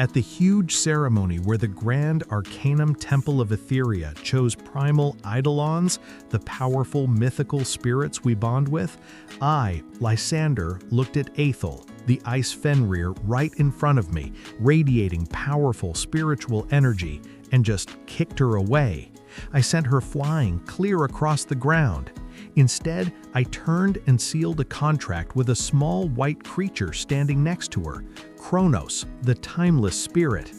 At the huge ceremony where the Grand Arcanum Temple of Etheria chose Primal Eidolons, the powerful mythical spirits we bond with, I, Lysander, looked at Aethel, the Ice Fenrir, right in front of me, radiating powerful spiritual energy, and just kicked her away. I sent her flying clear across the ground. Instead, I turned and sealed a contract with a small white creature standing next to her, Kronos, the timeless spirit.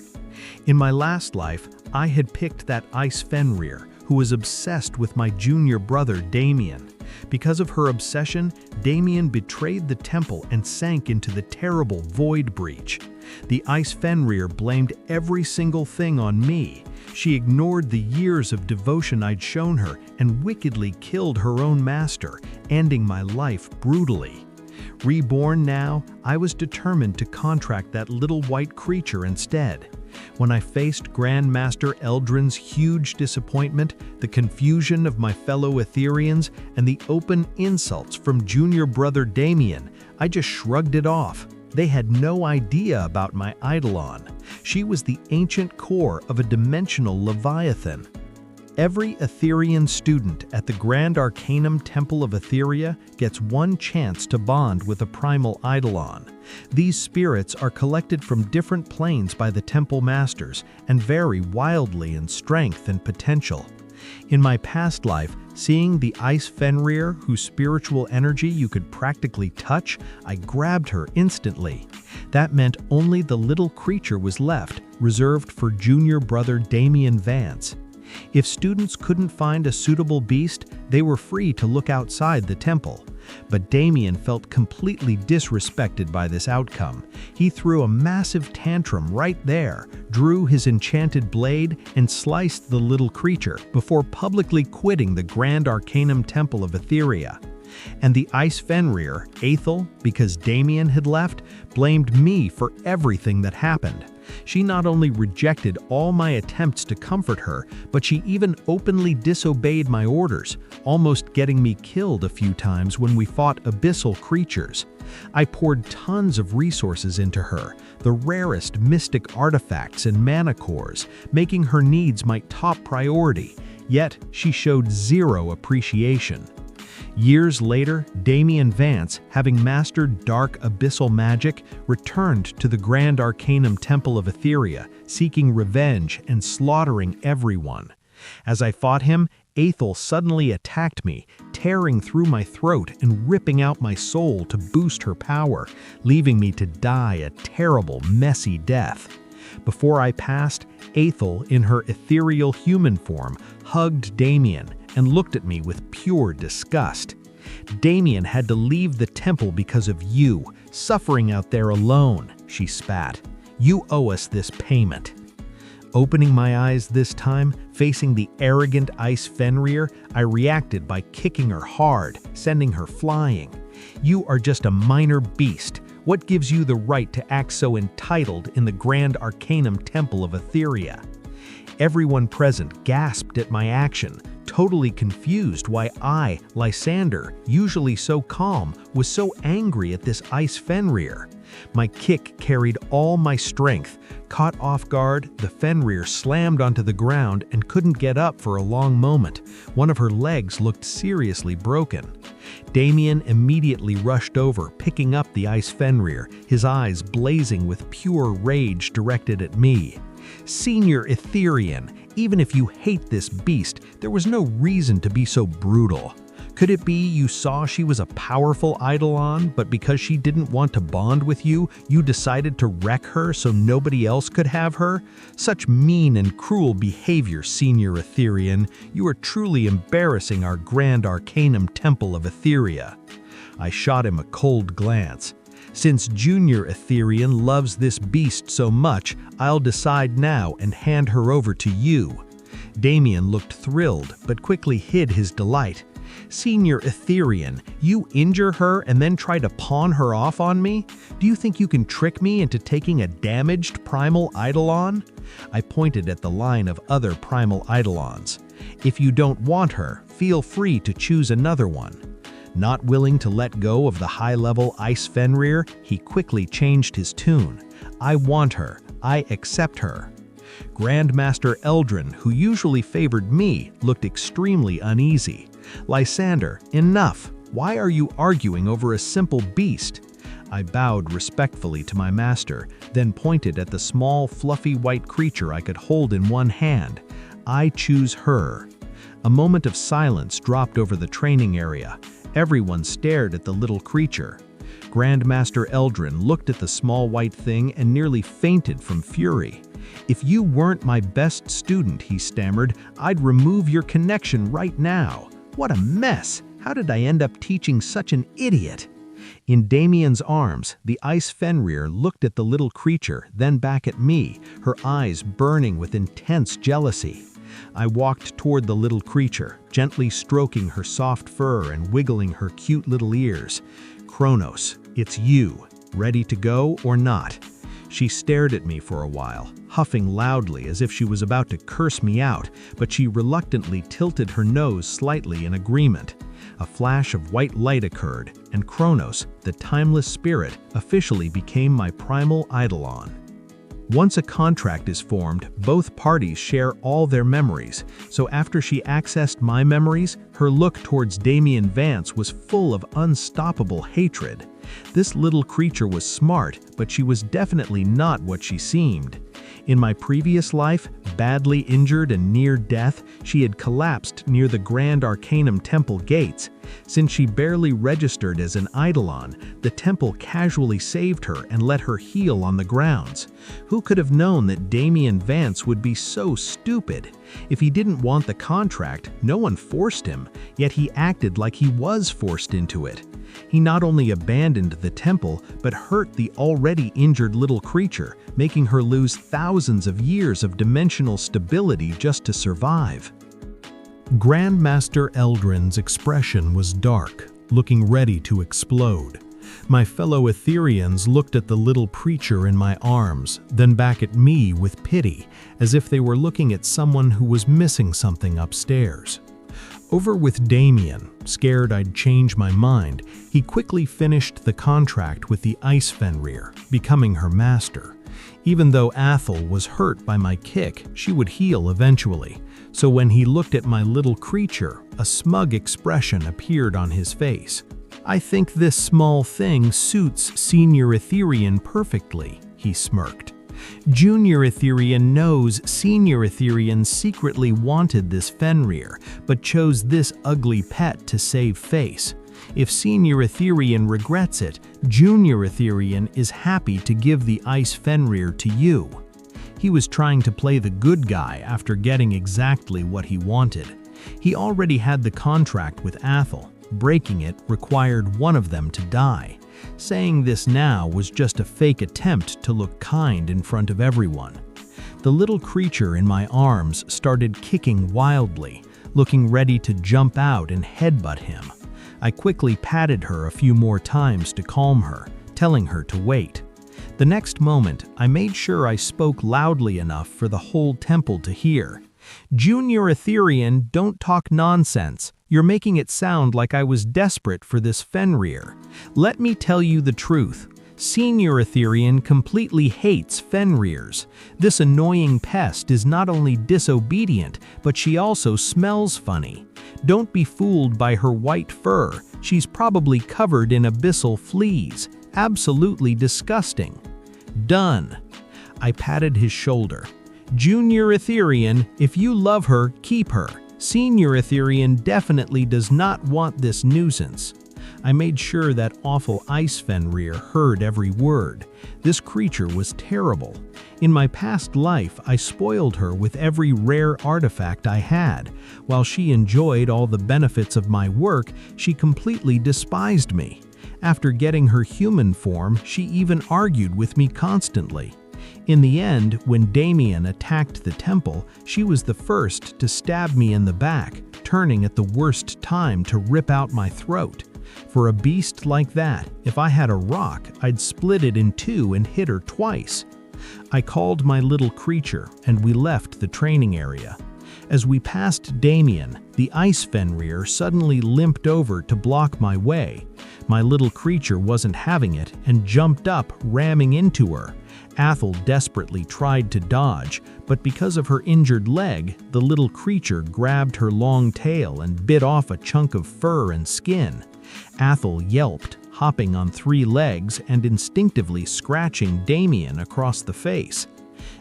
In my last life, I had picked that Ice Fenrir, who was obsessed with my junior brother Damien. Because of her obsession, Damien betrayed the temple and sank into the terrible Void Breach. The Ice Fenrir blamed every single thing on me. She ignored the years of devotion I'd shown her and wickedly killed her own master, ending my life brutally. Reborn now, I was determined to contract that little white creature instead. When I faced Grandmaster Eldrin's huge disappointment, the confusion of my fellow Etherians, and the open insults from junior brother Damien, I just shrugged it off. They had no idea about my Eidolon. She was the ancient core of a dimensional Leviathan. Every Etherian student at the Grand Arcanum Temple of Etheria gets one chance to bond with a Primal Eidolon. These spirits are collected from different planes by the Temple Masters and vary wildly in strength and potential. In my past life, seeing the Ice Fenrir, whose spiritual energy you could practically touch, I grabbed her instantly. That meant only the little creature was left, reserved for junior brother Damien Vance. If students couldn't find a suitable beast, they were free to look outside the temple. But Damien felt completely disrespected by this outcome. He threw a massive tantrum right there, drew his enchanted blade, and sliced the little creature before publicly quitting the Grand Arcanum Temple of Etheria. And the Ice Fenrir, Aethel, because Damien had left, blamed me for everything that happened. She not only rejected all my attempts to comfort her, but she even openly disobeyed my orders, almost getting me killed a few times when we fought abyssal creatures. I poured tons of resources into her, the rarest mystic artifacts and mana cores, making her needs my top priority, yet she showed zero appreciation. Years later, Damien Vance, having mastered dark abyssal magic, returned to the Grand Arcanum Temple of Etheria, seeking revenge and slaughtering everyone. As I fought him, Aethel suddenly attacked me, tearing through my throat and ripping out my soul to boost her power, leaving me to die a terrible, messy death. Before I passed, Aethel, in her ethereal human form, hugged Damien and looked at me with pure disgust. Damien had to leave the temple because of you, suffering out there alone, she spat. You owe us this payment. Opening my eyes this time, facing the arrogant Ice Fenrir, I reacted by kicking her hard, sending her flying. You are just a minor beast. What gives you the right to act so entitled in the Grand Arcanum Temple of Etheria? Everyone present gasped at my action, totally confused why I, Lysander, usually so calm, was so angry at this Ice Fenrir. My kick carried all my strength. Caught off guard, the Fenrir slammed onto the ground and couldn't get up for a long moment. One of her legs looked seriously broken. Damien immediately rushed over, picking up the Ice Fenrir, his eyes blazing with pure rage directed at me. Senior Etherian, even if you hate this beast, there was no reason to be so brutal. Could it be you saw she was a powerful Eidolon, but because she didn't want to bond with you, you decided to wreck her so nobody else could have her? Such mean and cruel behavior, Senior Etherian. You are truly embarrassing our Grand Arcanum Temple of Etheria. I shot him a cold glance. Since Junior Etherian loves this beast so much, I'll decide now and hand her over to you. Damien looked thrilled, but quickly hid his delight. Senior Etherian, you injure her and then try to pawn her off on me? Do you think you can trick me into taking a damaged Primal Eidolon? I pointed at the line of other Primal Eidolons. If you don't want her, feel free to choose another one. Not willing to let go of the high-level Ice Fenrir, he quickly changed his tune. I want her. I accept her." Grandmaster Eldrin, who usually favored me, looked extremely uneasy. "Lysander, enough! Why are you arguing over a simple beast?" I bowed respectfully to my master, then pointed at the small, fluffy white creature I could hold in one hand. "I choose her." A moment of silence dropped over the training area. Everyone stared at the little creature. Grandmaster Eldrin looked at the small white thing and nearly fainted from fury. "If you weren't my best student," he stammered, "I'd remove your connection right now. What a mess! How did I end up teaching such an idiot?" In Damien's arms, the Ice Fenrir looked at the little creature, then back at me, her eyes burning with intense jealousy. I walked toward the little creature, gently stroking her soft fur and wiggling her cute little ears. "Kronos, it's you. Ready to go or not?" She stared at me for a while, huffing loudly as if she was about to curse me out, but she reluctantly tilted her nose slightly in agreement. A flash of white light occurred, and Kronos, the timeless spirit, officially became my Primal Eidolon. Once a contract is formed, both parties share all their memories, so after she accessed my memories, her look towards Damien Vance was full of unstoppable hatred. This little creature was smart, but she was definitely not what she seemed. In my previous life, badly injured and near death, she had collapsed near the Grand Arcanum Temple gates. Since she barely registered as an Eidolon, the temple casually saved her and let her heal on the grounds. Who could have known that Damien Vance would be so stupid? If he didn't want the contract, no one forced him, yet he acted like he was forced into it. He not only abandoned the temple, but hurt the already injured little creature, making her lose thousands of years of dimensional stability just to survive. Grandmaster Eldrin's expression was dark, looking ready to explode. My fellow Ethereans looked at the little creature in my arms, then back at me with pity, as if they were looking at someone who was missing something upstairs. Over with Damien, scared I'd change my mind, he quickly finished the contract with the Ice Fenrir, becoming her master. Even though Athel was hurt by my kick, she would heal eventually. So when he looked at my little creature, a smug expression appeared on his face. "I think this small thing suits Senior Etherean perfectly," he smirked. Junior Etherean knows Senior Etherean secretly wanted this Fenrir, but chose this ugly pet to save face. If Senior Etherean regrets it, Junior Etherean is happy to give the Ice Fenrir to you. He was trying to play the good guy after getting exactly what he wanted. He already had the contract with Athel. Breaking it required one of them to die. Saying this now was just a fake attempt to look kind in front of everyone. The little creature in my arms started kicking wildly, looking ready to jump out and headbutt him. I quickly patted her a few more times to calm her, telling her to wait. The next moment, I made sure I spoke loudly enough for the whole temple to hear. "Junior Etherean, don't talk nonsense. You're making it sound like I was desperate for this Fenrir. Let me tell you the truth. Senior Etherean completely hates Fenrirs. This annoying pest is not only disobedient, but she also smells funny. Don't be fooled by her white fur. She's probably covered in abyssal fleas. Absolutely disgusting." "Done." I patted his shoulder. "Junior Etherean, if you love her, keep her. Senior Etherean definitely does not want this nuisance." I made sure that awful Ice Fenrir heard every word. This creature was terrible. In my past life, I spoiled her with every rare artifact I had. While she enjoyed all the benefits of my work, she completely despised me. After getting her human form, she even argued with me constantly. In the end, when Damien attacked the temple, she was the first to stab me in the back, turning at the worst time to rip out my throat. For a beast like that, if I had a rock, I'd split it in two and hit her twice. I called my little creature, and we left the training area. As we passed Damien, the Ice Fenrir suddenly limped over to block my way. My little creature wasn't having it and jumped up, ramming into her. Athel desperately tried to dodge, but because of her injured leg, the little creature grabbed her long tail and bit off a chunk of fur and skin. Athel yelped, hopping on 3 legs and instinctively scratching Damien across the face.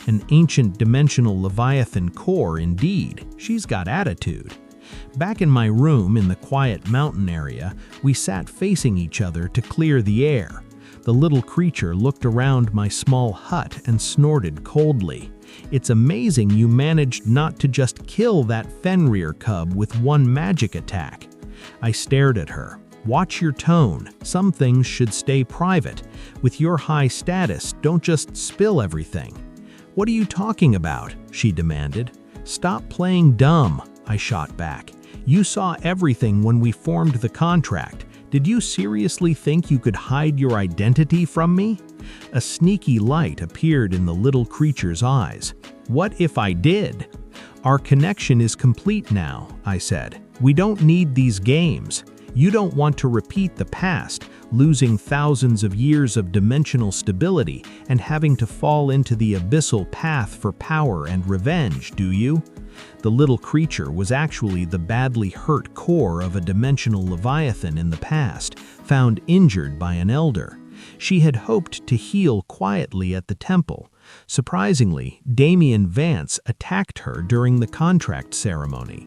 An ancient dimensional Leviathan core indeed. She's got attitude. Back in my room in the quiet mountain area, we sat facing each other to clear the air. The little creature looked around my small hut and snorted coldly. "It's amazing you managed not to just kill that Fenrir cub with one magic attack." I stared at her. "Watch your tone. Some things should stay private. With your high status, don't just spill everything." "What are you talking about?" she demanded. "Stop playing dumb," I shot back. "You saw everything when we formed the contract. Did you seriously think you could hide your identity from me?" A sneaky light appeared in the little creature's eyes. "What if I did?" "Our connection is complete now," I said. "We don't need these games. You don't want to repeat the past, losing thousands of years of dimensional stability and having to fall into the abyssal path for power and revenge, do you?" The little creature was actually the badly hurt core of a dimensional Leviathan in the past, found injured by an elder. She had hoped to heal quietly at the temple. Surprisingly, Damien Vance attacked her during the contract ceremony.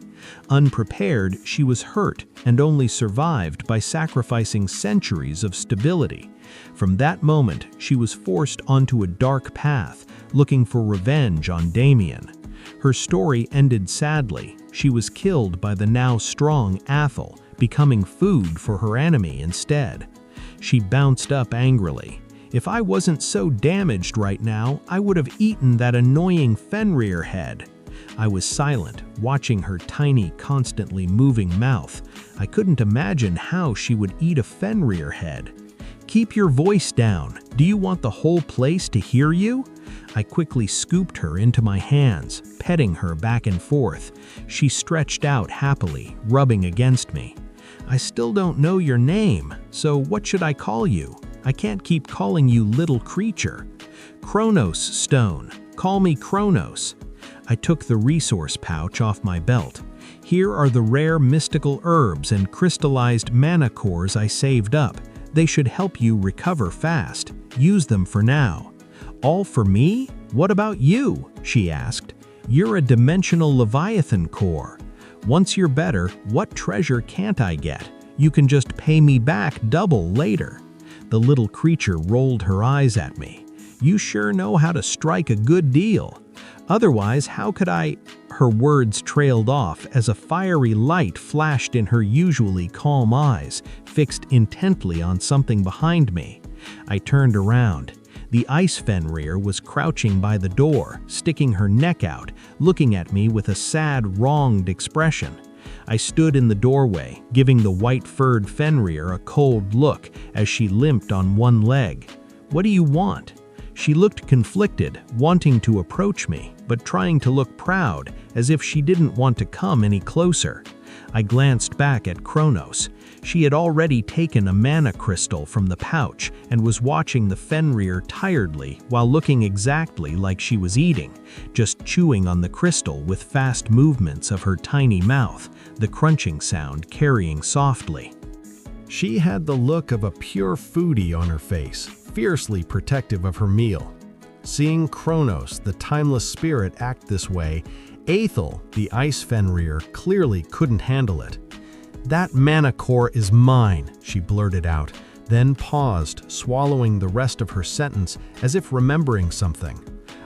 Unprepared, she was hurt and only survived by sacrificing centuries of stability. From that moment, she was forced onto a dark path, looking for revenge on Damien. Her story ended sadly. She was killed by the now strong Athel, becoming food for her enemy instead. She bounced up angrily. "If I wasn't so damaged right now, I would have eaten that annoying Fenrir head." I was silent, watching her tiny, constantly moving mouth. I couldn't imagine how she would eat a Fenrir head. "Keep your voice down. Do you want the whole place to hear you?" I quickly scooped her into my hands, petting her back and forth. She stretched out happily, rubbing against me. "I still don't know your name, so what should I call you? I can't keep calling you little creature." "Kronos Stone. Call me Kronos." I took the resource pouch off my belt. "Here are the rare mystical herbs and crystallized mana cores I saved up. They should help you recover fast. Use them for now." "All for me? What about you?" she asked. "You're a dimensional Leviathan core. Once you're better, what treasure can't I get? You can just pay me back double later." The little creature rolled her eyes at me. "You sure know how to strike a good deal. Otherwise, how could I—" Her words trailed off as a fiery light flashed in her usually calm eyes, fixed intently on something behind me. I turned around. The Ice Fenrir was crouching by the door, sticking her neck out, looking at me with a sad, wronged expression. I stood in the doorway, giving the white-furred Fenrir a cold look as she limped on one leg. "What do you want?" She looked conflicted, wanting to approach me, but trying to look proud, as if she didn't want to come any closer. I glanced back at Kronos. She had already taken a mana crystal from the pouch and was watching the Fenrir tiredly while looking exactly like she was eating, just chewing on the crystal with fast movements of her tiny mouth, the crunching sound carrying softly. She had the look of a pure foodie on her face, fiercely protective of her meal. Seeing Kronos, the timeless spirit, act this way, Athel, the Ice Fenrir, clearly couldn't handle it. "That mana core is mine," she blurted out, then paused, swallowing the rest of her sentence as if remembering something.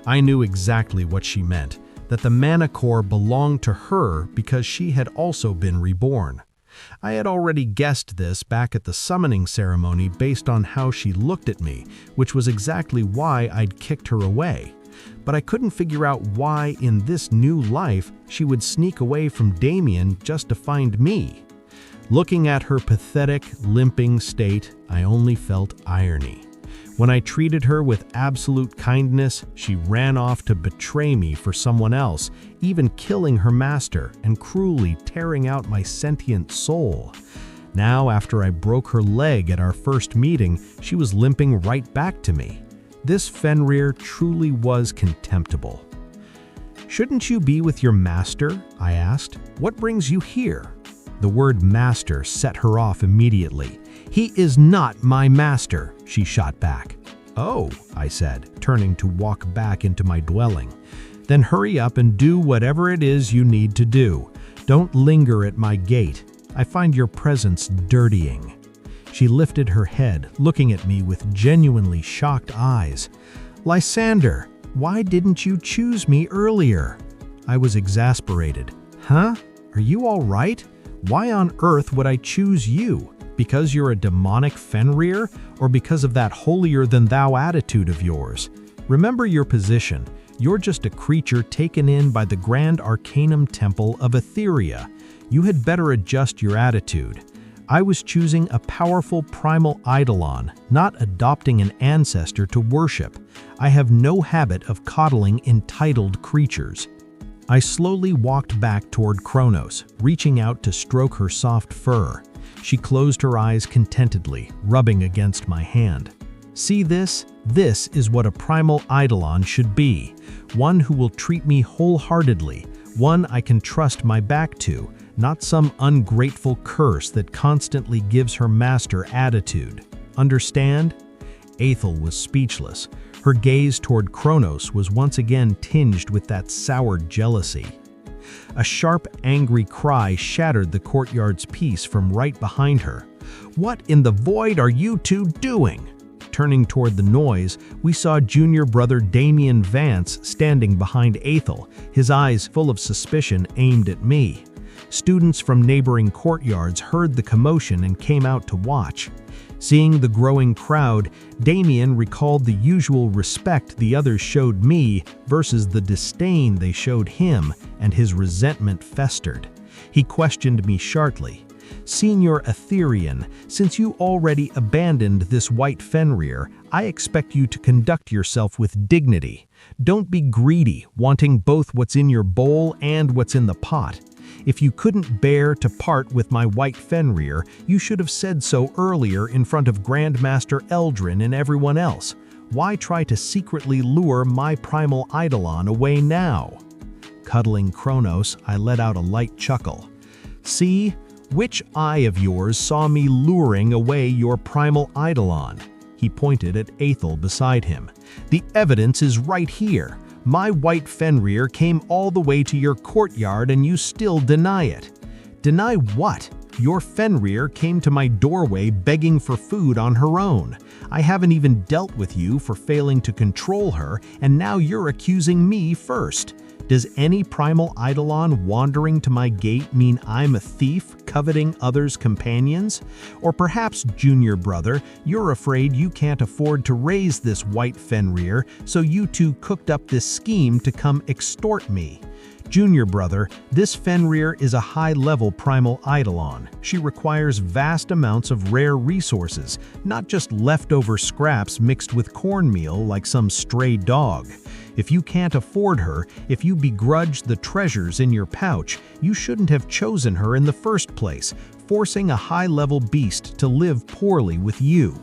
I knew exactly what she meant, that the mana core belonged to her because she had also been reborn. I had already guessed this back at the summoning ceremony based on how she looked at me, which was exactly why I'd kicked her away. But I couldn't figure out why in this new life she would sneak away from Damien just to find me. Looking at her pathetic, limping state, I only felt irony. When I treated her with absolute kindness, she ran off to betray me for someone else, even killing her master and cruelly tearing out my sentient soul. Now, after I broke her leg at our first meeting, she was limping right back to me. This Fenrir truly was contemptible. "Shouldn't you be with your master?" I asked. "What brings you here?" The word master set her off immediately. "He is not my master," she shot back. "Oh," I said, turning to walk back into my dwelling. "Then hurry up and do whatever it is you need to do. Don't linger at my gate. I find your presence dirtying." She lifted her head, looking at me with genuinely shocked eyes. "Lysander, why didn't you choose me earlier?" I was exasperated. "Huh? Are you all right? Why on earth would I choose you? Because you're a demonic Fenrir, or because of that holier-than-thou attitude of yours? Remember your position. You're just a creature taken in by the Grand Arcanum Temple of Etheria. You had better adjust your attitude. I was choosing a powerful Primal Eidolon, not adopting an ancestor to worship. I have no habit of coddling entitled creatures." I slowly walked back toward Kronos, reaching out to stroke her soft fur. She closed her eyes contentedly, rubbing against my hand. "See this? This is what a Primal Eidolon should be. One who will treat me wholeheartedly, one I can trust my back to, not some ungrateful curse that constantly gives her master attitude. Understand?" Aethel was speechless. Her gaze toward Kronos was once again tinged with that soured jealousy. A sharp, angry cry shattered the courtyard's peace from right behind her. "What in the void are you two doing?" Turning toward the noise, we saw junior brother Damian Vance standing behind Aethel, his eyes full of suspicion aimed at me. Students from neighboring courtyards heard the commotion and came out to watch. Seeing the growing crowd, Damian recalled the usual respect the others showed me versus the disdain they showed him, and his resentment festered. He questioned me sharply. "Senior Etherian, since you already abandoned this white Fenrir, I expect you to conduct yourself with dignity. Don't be greedy, wanting both what's in your bowl and what's in the pot. If you couldn't bear to part with my white Fenrir, you should have said so earlier in front of Grandmaster Eldrin and everyone else. Why try to secretly lure my Primal Eidolon away now?" Cuddling Kronos, I let out a light chuckle. "See? Which eye of yours saw me luring away your Primal Eidolon?" He pointed at Aethel beside him. "The evidence is right here. My white Fenrir came all the way to your courtyard and you still deny it." "Deny what? Your Fenrir came to my doorway begging for food on her own. I haven't even dealt with you for failing to control her, and now you're accusing me first. Does any Primal Eidolon wandering to my gate mean I'm a thief coveting others' companions? Or perhaps, junior brother, you're afraid you can't afford to raise this white Fenrir, so you two cooked up this scheme to come extort me. Junior brother, this Fenrir is a high-level Primal Eidolon. She requires vast amounts of rare resources, not just leftover scraps mixed with cornmeal like some stray dog. If you can't afford her, if you begrudge the treasures in your pouch, you shouldn't have chosen her in the first place, forcing a high-level beast to live poorly with you."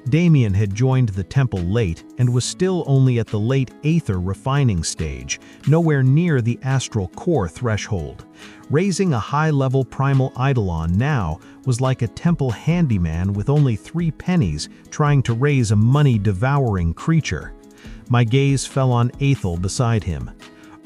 Damian had joined the temple late and was still only at the late aether refining stage, nowhere near the astral core threshold. Raising a high-level Primal Eidolon now was like a temple handyman with only 3 pennies trying to raise a money-devouring creature. My gaze fell on Aethel beside him.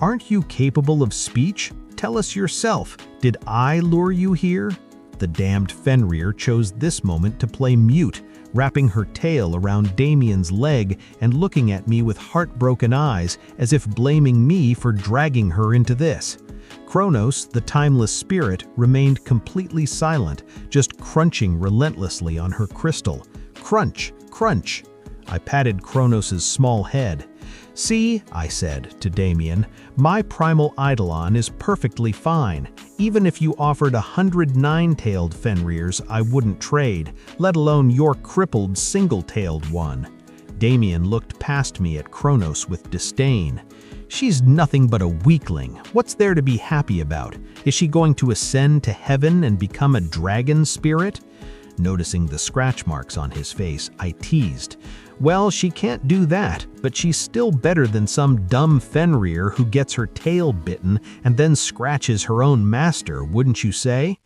"Aren't you capable of speech? Tell us yourself, did I lure you here?" The damned Fenrir chose this moment to play mute, wrapping her tail around Damian's leg and looking at me with heartbroken eyes as if blaming me for dragging her into this. Kronos, the timeless spirit, remained completely silent, just crunching relentlessly on her crystal. Crunch, crunch. I patted Kronos' small head. "See," I said to Damian, "my Primal Eidolon is perfectly fine. Even if you offered 100 nine-tailed Fenrirs, I wouldn't trade, let alone your crippled single-tailed one." Damian looked past me at Kronos with disdain. "She's nothing but a weakling. What's there to be happy about? Is she going to ascend to heaven and become a dragon spirit?" Noticing the scratch marks on his face, I teased. Well, she can't do that, but she's still better than some dumb Fenrir who gets her tail bitten and then scratches her own master, wouldn't you say?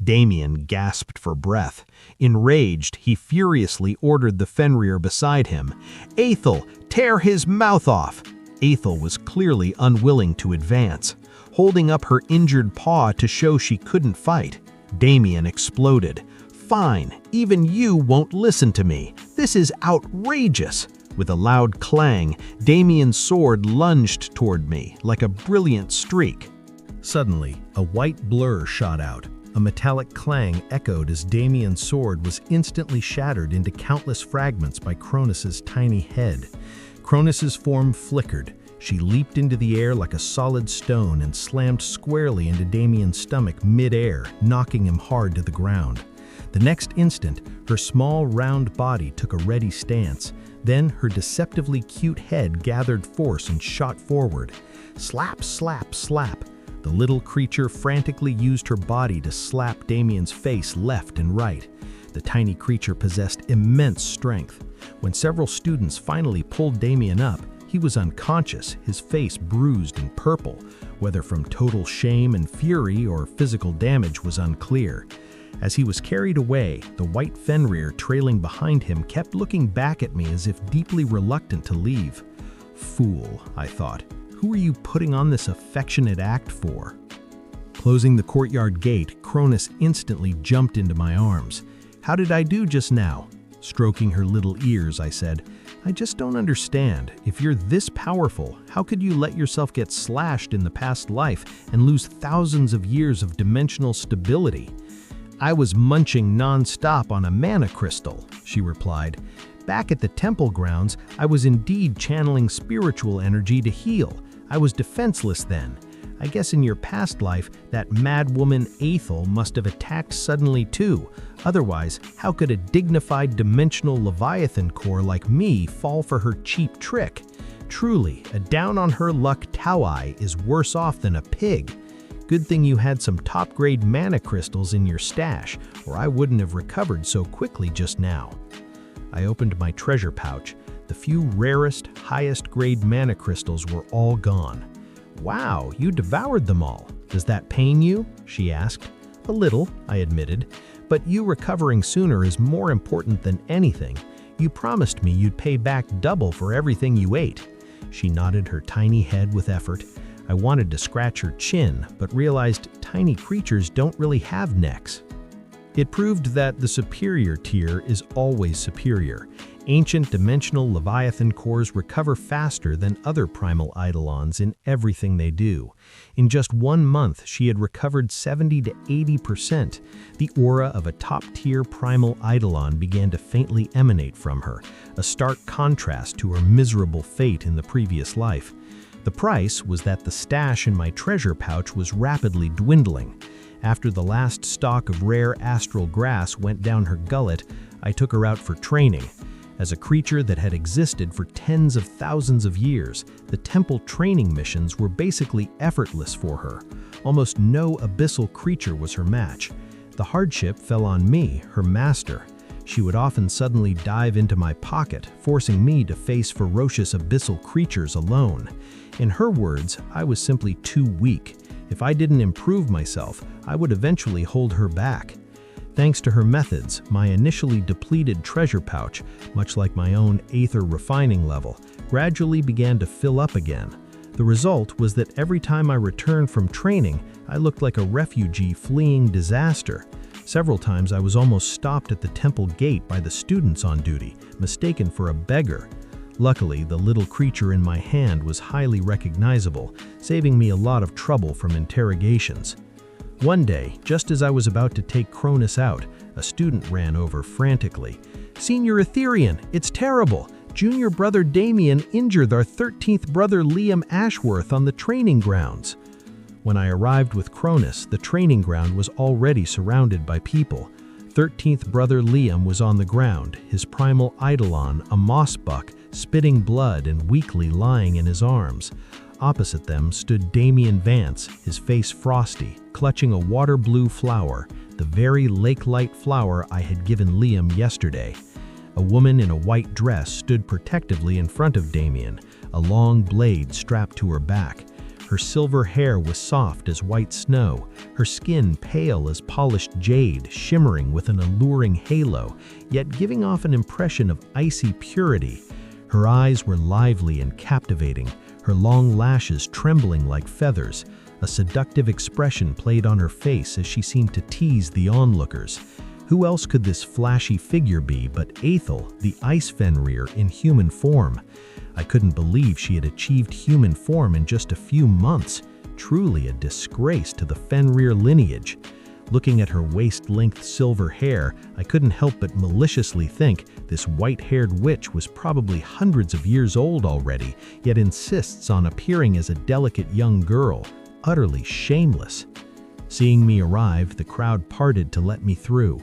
Damien gasped for breath. Enraged, he furiously ordered the Fenrir beside him. Aethel, tear his mouth off! Aethel was clearly unwilling to advance, holding up her injured paw to show she couldn't fight. Damien exploded. Fine, even you won't listen to me. This is outrageous. With a loud clang, Damien's sword lunged toward me like a brilliant streak. Suddenly, a white blur shot out. A metallic clang echoed as Damien's sword was instantly shattered into countless fragments by Cronus's tiny head. Cronus's form flickered. She leaped into the air like a solid stone and slammed squarely into Damien's stomach mid-air, knocking him hard to the ground. The next instant, her small, round body took a ready stance. Then her deceptively cute head gathered force and shot forward. Slap, slap, slap. The little creature frantically used her body to slap Damien's face left and right. The tiny creature possessed immense strength. When several students finally pulled Damien up, he was unconscious, his face bruised and purple. Whether from total shame and fury or physical damage was unclear. As he was carried away, the white Fenrir trailing behind him kept looking back at me as if deeply reluctant to leave. Fool, I thought. Who are you putting on this affectionate act for? Closing the courtyard gate, Cronus instantly jumped into my arms. How did I do just now? Stroking her little ears, I said, I just don't understand. If you're this powerful, how could you let yourself get slashed in the past life and lose thousands of years of dimensional stability? I was munching non-stop on a mana crystal, she replied. Back at the temple grounds, I was indeed channeling spiritual energy to heal. I was defenseless then. I guess in your past life, that mad woman Aethel must have attacked suddenly too. Otherwise, how could a dignified dimensional Leviathan core like me fall for her cheap trick? Truly, a down-on-her-luck Tauai is worse off than a pig. Good thing you had some top-grade mana crystals in your stash, or I wouldn't have recovered so quickly just now. I opened my treasure pouch. The few rarest, highest-grade mana crystals were all gone. Wow, you devoured them all. Does that pain you? She asked. A little, I admitted. But you recovering sooner is more important than anything. You promised me you'd pay back double for everything you ate. She nodded her tiny head with effort. I wanted to scratch her chin, but realized tiny creatures don't really have necks. It proved that the superior tier is always superior. Ancient dimensional Leviathan cores recover faster than other Primal Eidolons in everything they do. In just 1 month, she had recovered 70 to 80%. The aura of a top-tier Primal Eidolon began to faintly emanate from her, a stark contrast to her miserable fate in the previous life. The price was that the stash in my treasure pouch was rapidly dwindling. After the last stalk of rare astral grass went down her gullet, I took her out for training. As a creature that had existed for tens of thousands of years, the temple training missions were basically effortless for her. Almost no abyssal creature was her match. The hardship fell on me, her master. She would often suddenly dive into my pocket, forcing me to face ferocious abyssal creatures alone. In her words, I was simply too weak. If I didn't improve myself, I would eventually hold her back. Thanks to her methods, my initially depleted treasure pouch, much like my own aether refining level, gradually began to fill up again. The result was that every time I returned from training, I looked like a refugee fleeing disaster. Several times I was almost stopped at the temple gate by the students on duty, mistaken for a beggar. Luckily, the little creature in my hand was highly recognizable, saving me a lot of trouble from interrogations. One day, just as I was about to take Cronus out, a student ran over frantically. "Senior Etherean, it's terrible! Junior brother Damien injured our 13th brother Liam Ashworth on the training grounds." When I arrived with Cronus, the training ground was already surrounded by people. 13th brother Liam was on the ground, his primal eidolon, a mossbuck, spitting blood and weakly lying in his arms. Opposite them stood Damien Vance, his face frosty, clutching a water blue flower, the very lake-light flower I had given Liam yesterday. A woman in a white dress stood protectively in front of Damien, a long blade strapped to her back. Her silver hair was soft as white snow, her skin pale as polished jade, shimmering with an alluring halo, yet giving off an impression of icy purity. Her eyes were lively and captivating, her long lashes trembling like feathers. A seductive expression played on her face as she seemed to tease the onlookers. Who else could this flashy figure be but Ethel, the Ice Fenrir in human form? I couldn't believe she had achieved human form in just a few months. Truly a disgrace to the Fenrir lineage. Looking at her waist-length silver hair, I couldn't help but maliciously think this white-haired witch was probably hundreds of years old already, yet insists on appearing as a delicate young girl. Utterly shameless. Seeing me arrive, the crowd parted to let me through.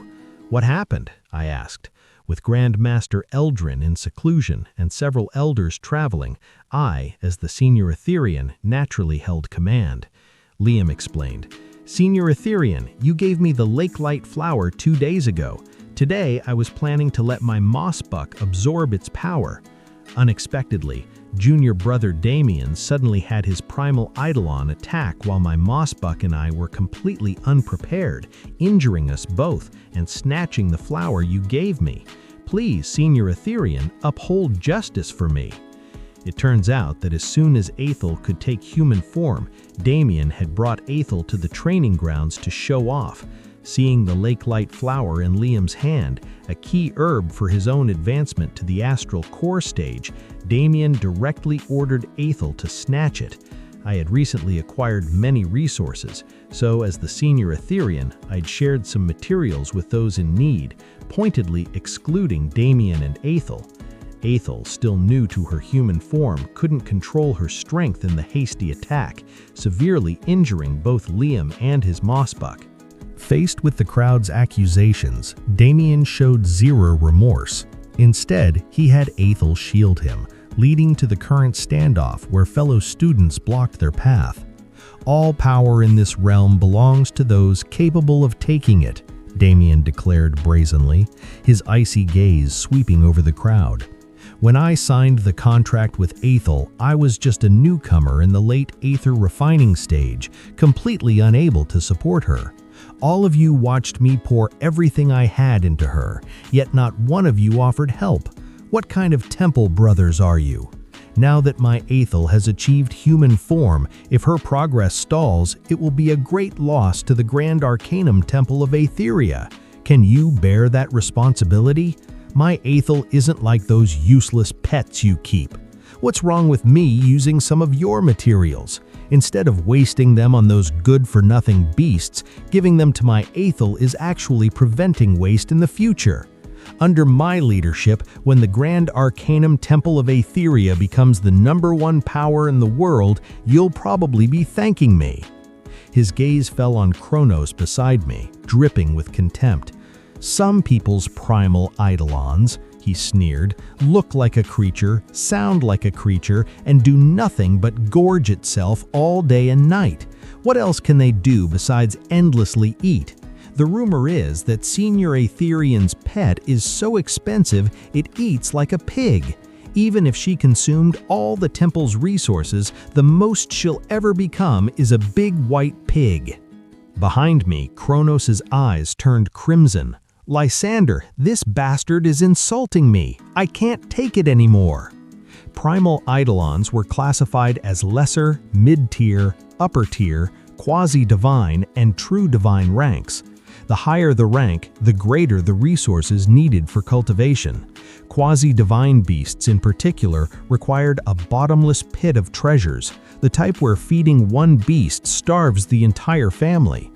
"What happened?" I asked. With Grand Master Eldrin in seclusion and several elders traveling, I, as the senior Etherian, naturally held command. Liam explained, "Senior Etherian, you gave me the lake-light flower 2 days ago. Today, I was planning to let my mossbuck absorb its power. Unexpectedly, junior brother Damien suddenly had his Primal Eidolon attack while my mossbuck and I were completely unprepared, injuring us both and snatching the flower you gave me. Please, Senior Etherian, uphold justice for me." It turns out that as soon as Ethel could take human form, Damien had brought Ethel to the training grounds to show off. Seeing the lake-light flower in Liam's hand, a key herb for his own advancement to the astral core stage, Damien directly ordered Ethel to snatch it. I had recently acquired many resources, so as the senior Etherian, I'd shared some materials with those in need, pointedly excluding Damien and Ethel. Ethel, still new to her human form, couldn't control her strength in the hasty attack, severely injuring both Liam and his mossbuck. Faced with the crowd's accusations, Damien showed zero remorse. Instead, he had Ethel shield him, leading to the current standoff where fellow students blocked their path. "All power in this realm belongs to those capable of taking it," Damien declared brazenly, his icy gaze sweeping over the crowd. "When I signed the contract with Ethel, I was just a newcomer in the late Aether refining stage, completely unable to support her. All of you watched me pour everything I had into her, yet not one of you offered help. What kind of temple brothers are you? Now that my Ethel has achieved human form, if her progress stalls, it will be a great loss to the Grand Arcanum Temple of Aetheria. Can you bear that responsibility? My Ethel isn't like those useless pets you keep. What's wrong with me using some of your materials? Instead of wasting them on those good-for-nothing beasts, giving them to my Ethel is actually preventing waste in the future. Under my leadership, when the Grand Arcanum Temple of Aetheria becomes the #1 power in the world, you'll probably be thanking me." His gaze fell on Kronos beside me, dripping with contempt. "Some people's Primal Eidolons," he sneered, "look like a creature, sound like a creature, and do nothing but gorge itself all day and night. What else can they do besides endlessly eat? The rumor is that Senior Aetherian's pet is so expensive it eats like a pig. Even if she consumed all the temple's resources, the most she'll ever become is a big white pig." Behind me, Kronos' eyes turned crimson. "Lysander, this bastard is insulting me. I can't take it anymore." Primal Eidolons were classified as lesser, mid-tier, upper-tier, quasi-divine, and true divine ranks. The higher the rank, the greater the resources needed for cultivation. Quasi-divine beasts in particular required a bottomless pit of treasures, the type where feeding one beast starves the entire family.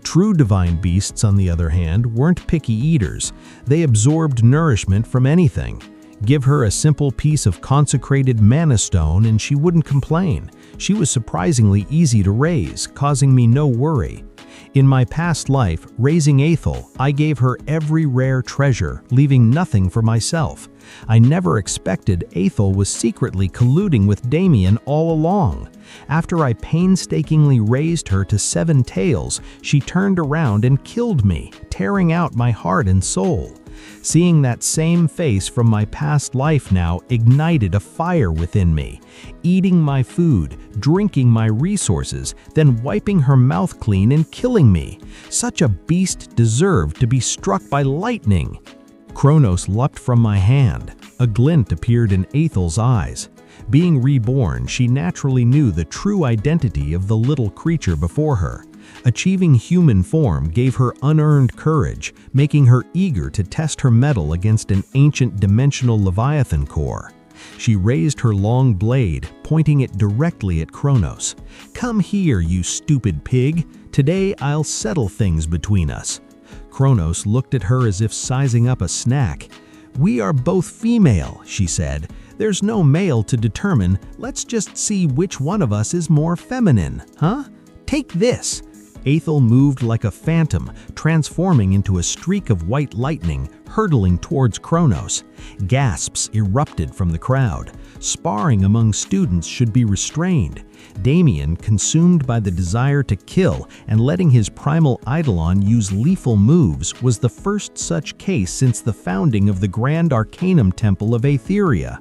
True divine beasts, on the other hand, weren't picky eaters. They absorbed nourishment from anything. Give her a simple piece of consecrated mana stone and she wouldn't complain. She was surprisingly easy to raise, causing me no worry. In my past life, raising Aethel, I gave her every rare treasure, leaving nothing for myself. I never expected Aethel was secretly colluding with Damien all along. After I painstakingly raised her to 7 tails, she turned around and killed me, tearing out my heart and soul. Seeing that same face from my past life now ignited a fire within me. Eating my food, drinking my resources, then wiping her mouth clean and killing me. Such a beast deserved to be struck by lightning. Kronos leapt from my hand. A glint appeared in Aethel's eyes. Being reborn, she naturally knew the true identity of the little creature before her. Achieving human form gave her unearned courage, making her eager to test her mettle against an ancient dimensional Leviathan core. She raised her long blade, pointing it directly at Kronos. "Come here, you stupid pig. Today I'll settle things between us." Kronos looked at her as if sizing up a snack. "We are both female," she said. "There's no male to determine. Let's just see which one of us is more feminine, huh? Take this." Aethel moved like a phantom, transforming into a streak of white lightning, hurtling towards Kronos. Gasps erupted from the crowd. Sparring among students should be restrained. Damien, consumed by the desire to kill and letting his Primal Eidolon use lethal moves, was the first such case since the founding of the Grand Arcanum Temple of Aetheria.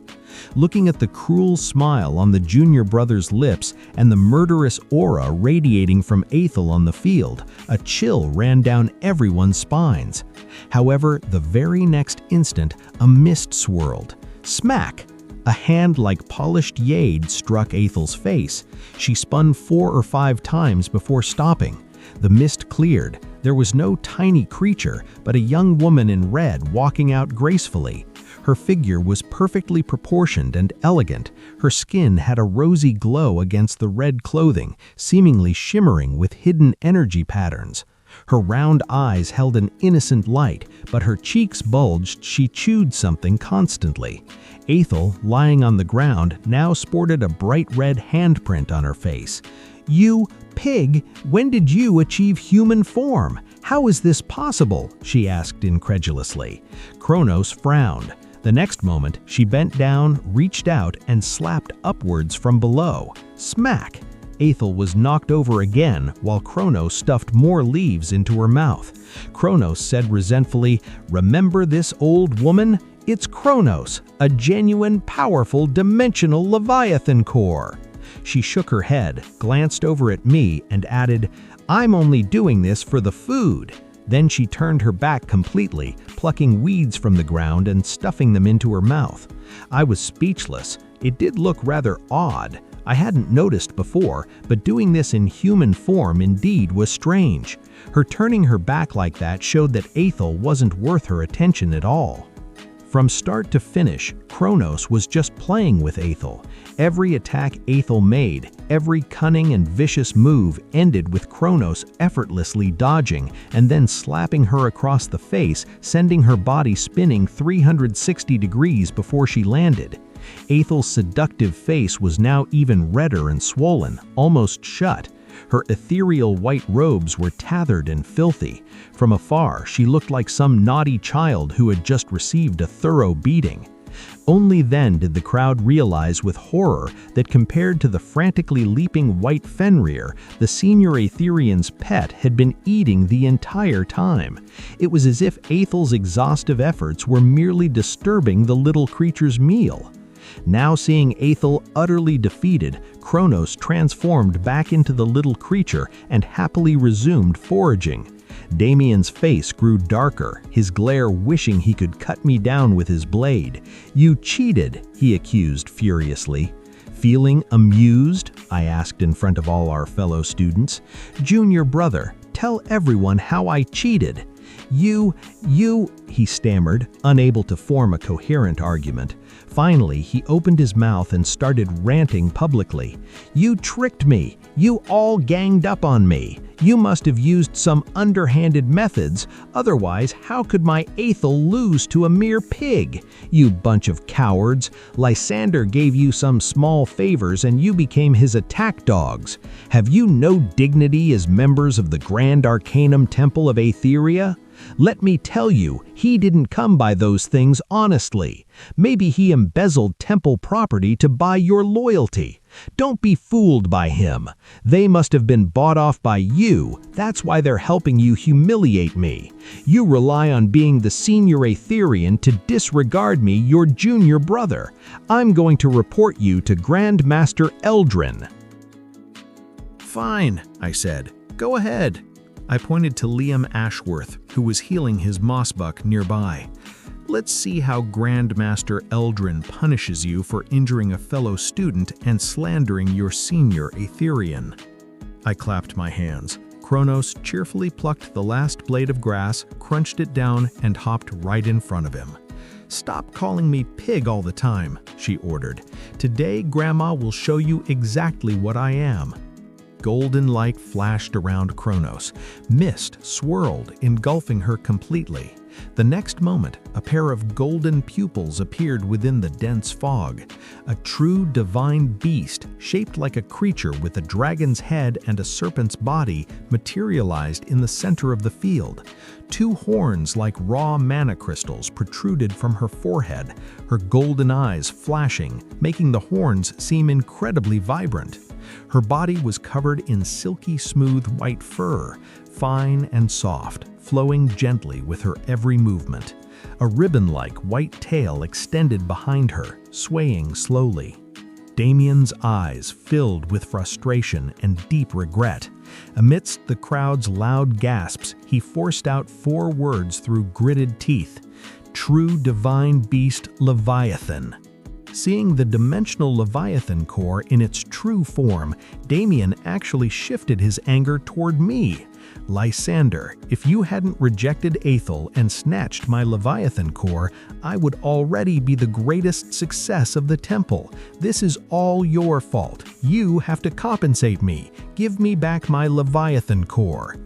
Looking at the cruel smile on the junior brother's lips and the murderous aura radiating from Aethel on the field, a chill ran down everyone's spines. However, the very next instant, a mist swirled. Smack! A hand like polished jade struck Aethel's face. She spun 4 or 5 times before stopping. The mist cleared. There was no tiny creature, but a young woman in red walking out gracefully. Her figure was perfectly proportioned and elegant. Her skin had a rosy glow against the red clothing, seemingly shimmering with hidden energy patterns. Her round eyes held an innocent light, but her cheeks bulged. She chewed something constantly. Aethel, lying on the ground, now sported a bright red handprint on her face. "You pig, when did you achieve human form? How is this possible?" she asked incredulously. Kronos frowned. The next moment, she bent down, reached out, and slapped upwards from below. Smack! Aethel was knocked over again while Kronos stuffed more leaves into her mouth. Kronos said resentfully, "Remember this old woman? It's Kronos, a genuine, powerful, dimensional Leviathan core." She shook her head, glanced over at me, and added, "I'm only doing this for the food." Then she turned her back completely, plucking weeds from the ground and stuffing them into her mouth. I was speechless. It did look rather odd. I hadn't noticed before, but doing this in human form indeed was strange. Her turning her back like that showed that Aethel wasn't worth her attention at all. From start to finish, Kronos was just playing with Aethel. Every attack Aethel made, every cunning and vicious move ended with Kronos effortlessly dodging and then slapping her across the face, sending her body spinning 360 degrees before she landed. Aethel's seductive face was now even redder and swollen, almost shut. Her ethereal white robes were tattered and filthy. From afar, she looked like some naughty child who had just received a thorough beating. Only then did the crowd realize with horror that compared to the frantically leaping white Fenrir, the senior Aetherian's pet had been eating the entire time. It was as if Aethel's exhaustive efforts were merely disturbing the little creature's meal. Now seeing Aethel utterly defeated, Kronos transformed back into the little creature and happily resumed foraging. Damien's face grew darker, his glare wishing he could cut me down with his blade. "You cheated," he accused furiously. "Feeling amused?" I asked in front of all our fellow students. "Junior brother, tell everyone how I cheated." You, he stammered, unable to form a coherent argument. Finally, he opened his mouth and started ranting publicly. "You tricked me. You all ganged up on me. You must have used some underhanded methods, otherwise how could my Aethel lose to a mere pig? You bunch of cowards. Lysander gave you some small favors and you became his attack dogs. Have you no dignity as members of the Grand Arcanum Temple of Aetheria? Let me tell you, he didn't come by those things honestly. Maybe he embezzled temple property to buy your loyalty. Don't be fooled by him. They must have been bought off by you. That's why they're helping you humiliate me. You rely on being the senior Aetherian to disregard me, your junior brother. I'm going to report you to Grand Master Eldrin. Fine, I said. Go ahead. I pointed to Liam Ashworth, who was healing his mossbuck nearby. Let's see how Grandmaster Eldrin punishes you for injuring a fellow student and slandering your senior Aetherian. I clapped my hands. Kronos cheerfully plucked the last blade of grass, crunched it down, and hopped right in front of him. "Stop calling me pig all the time," she ordered. "Today, Grandma will show you exactly what I am." Golden light flashed around Kronos. Mist swirled, engulfing her completely. The next moment, a pair of golden pupils appeared within the dense fog. A true divine beast, shaped like a creature with a dragon's head and a serpent's body, materialized in the center of the field. Two horns like raw mana crystals protruded from her forehead, her golden eyes flashing, making the horns seem incredibly vibrant. Her body was covered in silky smooth white fur, fine and soft, flowing gently with her every movement. A ribbon-like white tail extended behind her, swaying slowly. Damien's eyes filled with frustration and deep regret. Amidst the crowd's loud gasps, he forced out 4 words through gritted teeth. "True divine beast Leviathan." Seeing the dimensional Leviathan core in its true form, Damien actually shifted his anger toward me. "Lysander, if you hadn't rejected Aethel and snatched my Leviathan core, I would already be the greatest success of the temple. This is all your fault. You have to compensate me. Give me back my Leviathan core."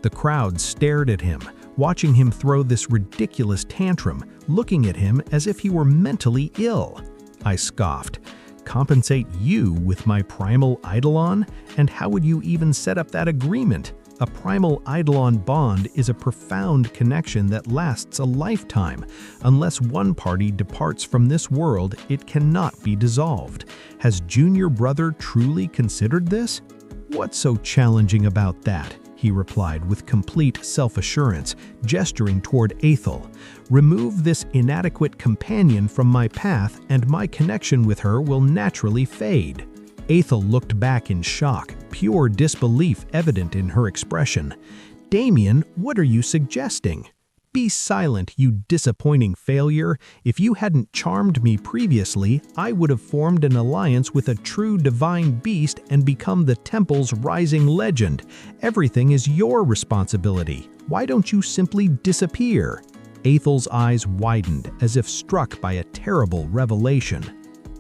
The crowd stared at him, watching him throw this ridiculous tantrum, looking at him as if he were mentally ill. I scoffed. "Compensate you with my Primal Eidolon? And how would you even set up that agreement? A Primal Eidolon bond is a profound connection that lasts a lifetime. Unless one party departs from this world, it cannot be dissolved. Has Junior Brother truly considered this?" "What's so challenging about that?" he replied with complete self-assurance, gesturing toward Aethel. "Remove this inadequate companion from my path and my connection with her will naturally fade." Aethel looked back in shock, pure disbelief evident in her expression. "Damien, what are you suggesting?" "Be silent, you disappointing failure. If you hadn't charmed me previously, I would have formed an alliance with a true divine beast and become the temple's rising legend. Everything is your responsibility. Why don't you simply disappear?" Aethel's eyes widened as if struck by a terrible revelation.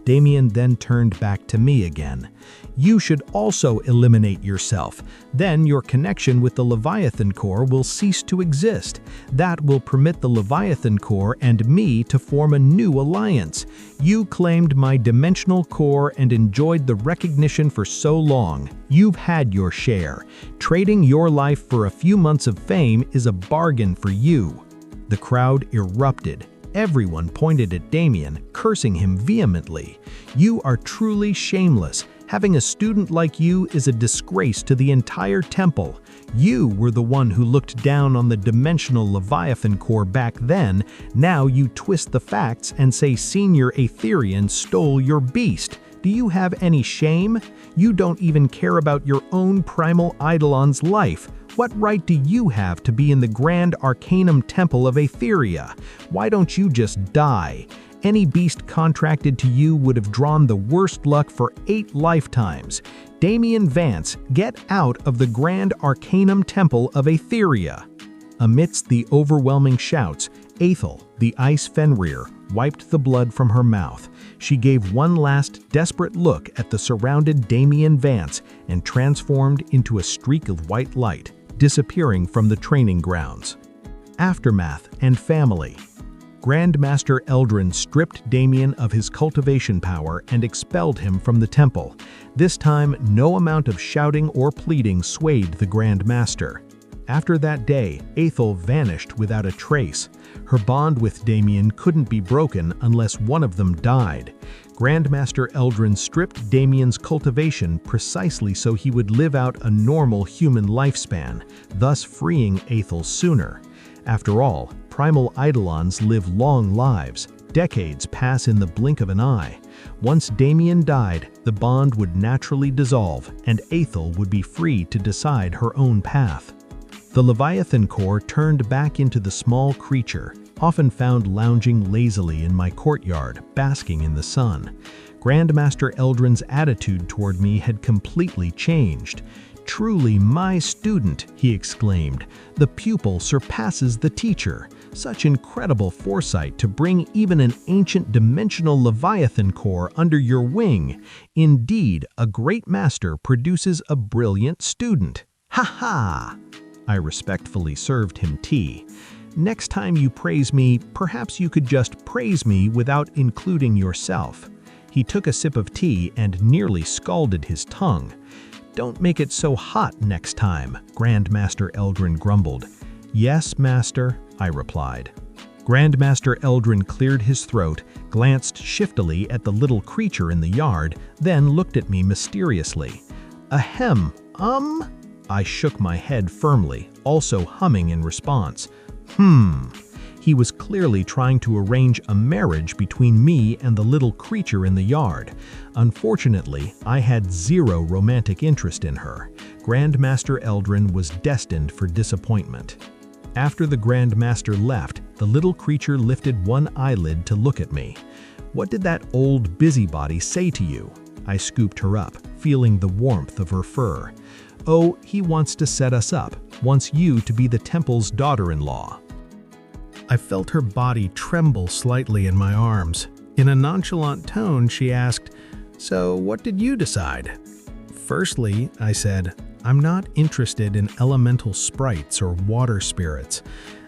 Damien then turned back to me again. "You should also eliminate yourself. Then your connection with the Leviathan core will cease to exist. That will permit the Leviathan core and me to form a new alliance. You claimed my dimensional core and enjoyed the recognition for so long. You've had your share. Trading your life for a few months of fame is a bargain for you." The crowd erupted. Everyone pointed at Damien, cursing him vehemently. "You are truly shameless. Having a student like you is a disgrace to the entire temple. You were the one who looked down on the dimensional Leviathan core back then. Now you twist the facts and say Senior Aetherian stole your beast. Do you have any shame? You don't even care about your own Primal Eidolon's life. What right do you have to be in the Grand Arcanum Temple of Aetheria? Why don't you just die? Any beast contracted to you would have drawn the worst luck for 8 lifetimes. Damien Vance, get out of the Grand Arcanum Temple of Aetheria." Amidst the overwhelming shouts, Aethel, the Ice Fenrir, wiped the blood from her mouth. She gave one last desperate look at the surrounded Damien Vance and transformed into a streak of white light, disappearing from the training grounds. Aftermath and family. Grandmaster Eldrin stripped Damien of his cultivation power and expelled him from the temple. This time, no amount of shouting or pleading swayed the Grandmaster. After that day, Aethel vanished without a trace. Her bond with Damien couldn't be broken unless one of them died. Grandmaster Eldrin stripped Damien's cultivation precisely so he would live out a normal human lifespan, thus freeing Aethel sooner. After all, Primal Eidolons live long lives. Decades pass in the blink of an eye. Once Damien died, the bond would naturally dissolve, and Aethel would be free to decide her own path. The Leviathan core turned back into the small creature, often found lounging lazily in my courtyard, basking in the sun. Grandmaster Eldrin's attitude toward me had completely changed. "Truly my student," he exclaimed. "The pupil surpasses the teacher. Such incredible foresight to bring even an ancient dimensional Leviathan core under your wing. Indeed, a great master produces a brilliant student. Ha ha!" I respectfully served him tea. "Next time you praise me, perhaps you could just praise me without including yourself." He took a sip of tea and nearly scalded his tongue. "Don't make it so hot next time," Grandmaster Eldrin grumbled. "Yes, Master," I replied. Grandmaster Eldrin cleared his throat, glanced shiftily at the little creature in the yard, then looked at me mysteriously. "Ahem, I shook my head firmly, also humming in response. He was clearly trying to arrange a marriage between me and the little creature in the yard. Unfortunately, I had zero romantic interest in her. Grandmaster Eldrin was destined for disappointment. After the Grandmaster left, the little creature lifted one eyelid to look at me. "What did that old busybody say to you?" I scooped her up, feeling the warmth of her fur. "Oh, he wants to set us up, wants you to be the temple's daughter-in-law." I felt her body tremble slightly in my arms. In a nonchalant tone, she asked, "So what did you decide?" "Firstly," I said, "I'm not interested in elemental sprites or water spirits.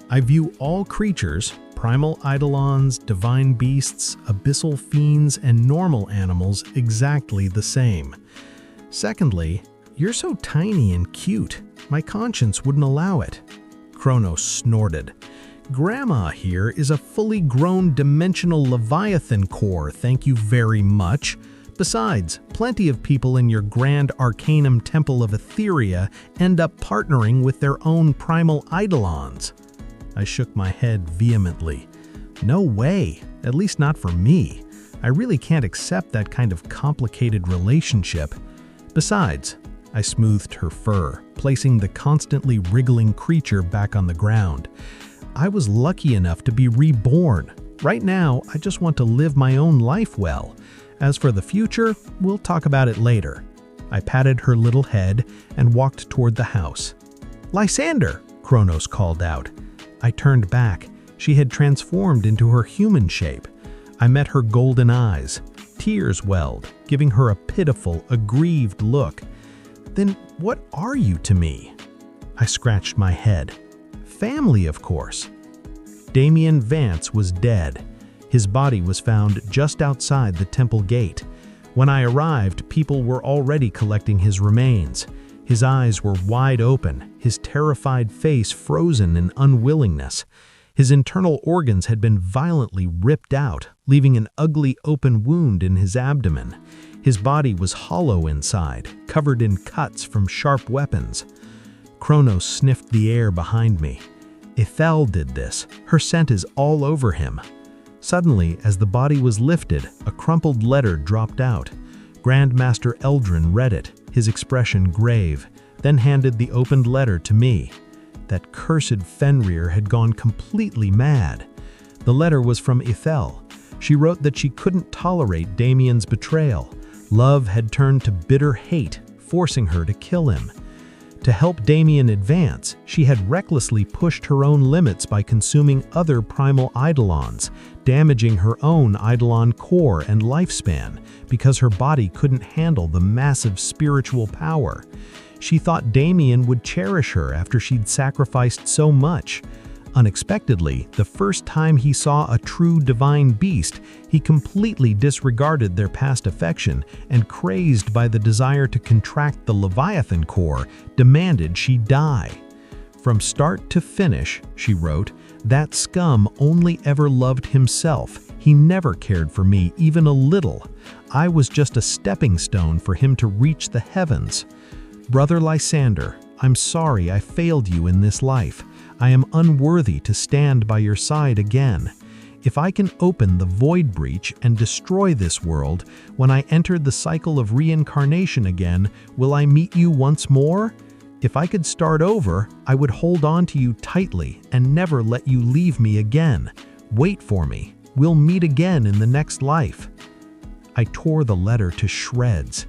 I view all creatures, primal eidolons, divine beasts, abyssal fiends, and normal animals exactly the same. Secondly, you're so tiny and cute. My conscience wouldn't allow it." Kronos snorted. "Grandma here is a fully grown dimensional Leviathan core, thank you very much. Besides, plenty of people in your grand arcanum temple of Etheria end up partnering with their own primal eidolons." I shook my head vehemently. "No way, at least not for me. I really can't accept that kind of complicated relationship. Besides," I smoothed her fur, placing the constantly wriggling creature back on the ground, "I was lucky enough to be reborn. Right now, I just want to live my own life well. As for the future, we'll talk about it later." I patted her little head and walked toward the house. "Lysander!" Kronos called out. I turned back. She had transformed into her human shape. I met her golden eyes. Tears welled, giving her a pitiful, aggrieved look. "Then what are you to me?" I scratched my head. "Family, of course." Damien Vance was dead. His body was found just outside the temple gate. When I arrived, people were already collecting his remains. His eyes were wide open, his terrified face frozen in unwillingness. His internal organs had been violently ripped out, leaving an ugly open wound in his abdomen. His body was hollow inside, covered in cuts from sharp weapons. Kronos sniffed the air behind me. "Ethel did this. Her scent is all over him." Suddenly, as the body was lifted, a crumpled letter dropped out. Grandmaster Eldrin read it, his expression grave, then handed the opened letter to me. That cursed Fenrir had gone completely mad. The letter was from Ethel. She wrote that she couldn't tolerate Damien's betrayal. Love had turned to bitter hate, forcing her to kill him. To help Damien advance, she had recklessly pushed her own limits by consuming other Primal Eidolons, damaging her own Eidolon core and lifespan because her body couldn't handle the massive spiritual power. She thought Damien would cherish her after she'd sacrificed so much. Unexpectedly, the first time he saw a true divine beast, he completely disregarded their past affection and, crazed by the desire to contract the Leviathan core, demanded she die. "From start to finish," she wrote, "that scum only ever loved himself. He never cared for me even a little. I was just a stepping stone for him to reach the heavens. Brother Lysander, I'm sorry I failed you in this life. I am unworthy to stand by your side again. If I can open the void breach and destroy this world, when I enter the cycle of reincarnation again, will I meet you once more? If I could start over, I would hold on to you tightly and never let you leave me again. Wait for me. We'll meet again in the next life." I tore the letter to shreds.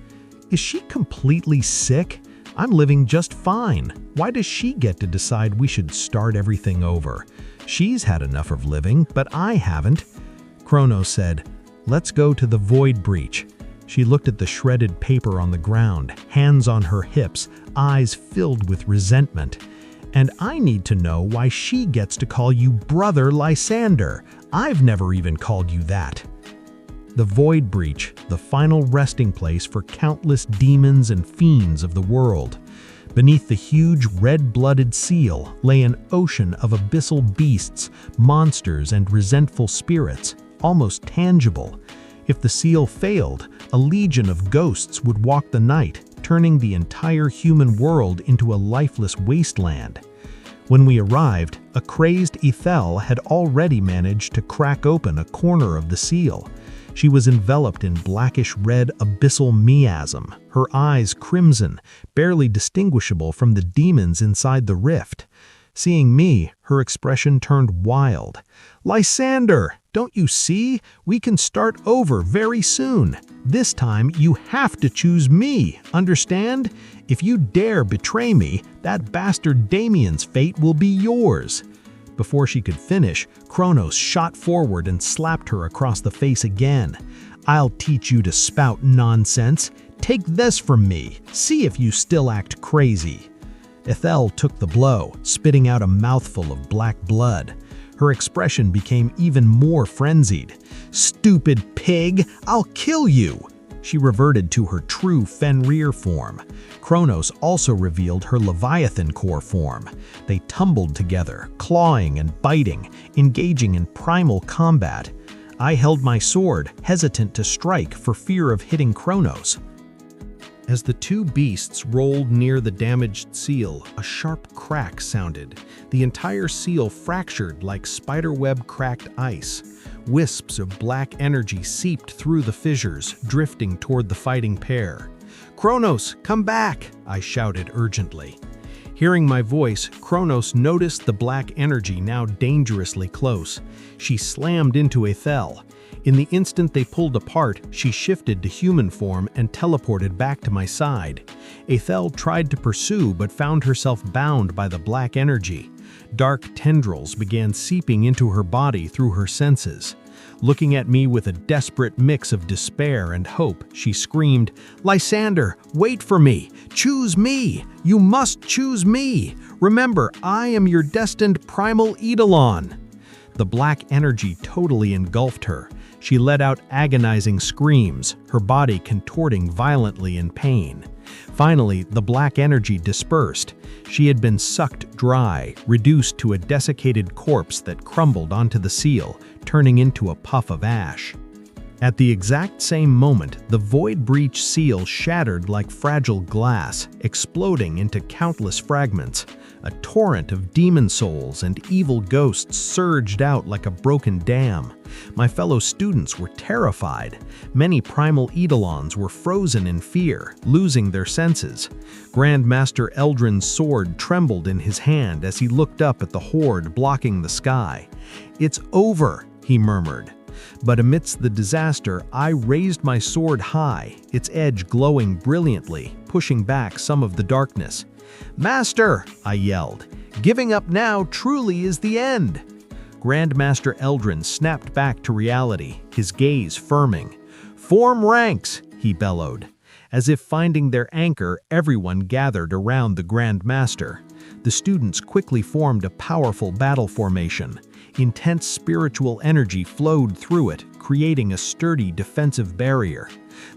Is she completely sick? I'm living just fine. Why does she get to decide we should start everything over? She's had enough of living, but I haven't. Kronos said, "Let's go to the void breach." She looked at the shredded paper on the ground, hands on her hips, eyes filled with resentment. "And I need to know why she gets to call you Brother Lysander. I've never even called you that." The void breach, the final resting place for countless demons and fiends of the world. Beneath the huge red-blooded seal lay an ocean of abyssal beasts, monsters, and resentful spirits, almost tangible. If the seal failed, a legion of ghosts would walk the night, turning the entire human world into a lifeless wasteland. When we arrived, a crazed Ethel had already managed to crack open a corner of the seal. She was enveloped in blackish-red abyssal miasm, her eyes crimson, barely distinguishable from the demons inside the rift. Seeing me, her expression turned wild. "Lysander, don't you see? We can start over very soon. This time, you have to choose me, understand? If you dare betray me, that bastard Damien's fate will be yours." Before she could finish, Kronos shot forward and slapped her across the face again. "I'll teach you to spout nonsense. Take this from me. See if you still act crazy." Ethel took the blow, spitting out a mouthful of black blood. Her expression became even more frenzied. "Stupid pig! I'll kill you!" She reverted to her true Fenrir form. Kronos also revealed her Leviathan core form. They tumbled together, clawing and biting, engaging in primal combat. I held my sword, hesitant to strike for fear of hitting Kronos. As the two beasts rolled near the damaged seal, a sharp crack sounded. The entire seal fractured like spiderweb-cracked ice. Wisps of black energy seeped through the fissures, drifting toward the fighting pair. "Kronos, come back!" I shouted urgently. Hearing my voice, Kronos noticed the black energy now dangerously close. She slammed into Ethel. In the instant they pulled apart, she shifted to human form and teleported back to my side. Ethel tried to pursue but found herself bound by the black energy. Dark tendrils began seeping into her body through her senses. Looking at me with a desperate mix of despair and hope, she screamed, "Lysander, wait for me! Choose me! You must choose me! Remember, I am your destined Primal Eidolon!" The black energy totally engulfed her. She let out agonizing screams, her body contorting violently in pain. Finally, the black energy dispersed. She had been sucked dry, reduced to a desiccated corpse that crumbled onto the seal, turning into a puff of ash. At the exact same moment, the void breach seal shattered like fragile glass, exploding into countless fragments. A torrent of demon souls and evil ghosts surged out like a broken dam. My fellow students were terrified. Many Primal Eidolons were frozen in fear, losing their senses. Grandmaster Eldrin's sword trembled in his hand as he looked up at the horde blocking the sky. "It's over," he murmured. But amidst the disaster, I raised my sword high, its edge glowing brilliantly. pushing back some of the darkness. "Master!" I yelled. "Giving up now truly is the end!" Grandmaster Eldrin snapped back to reality, his gaze firming. "Form ranks!" he bellowed. As if finding their anchor, everyone gathered around the Grandmaster. The students quickly formed a powerful battle formation. Intense spiritual energy flowed through it, creating a sturdy defensive barrier.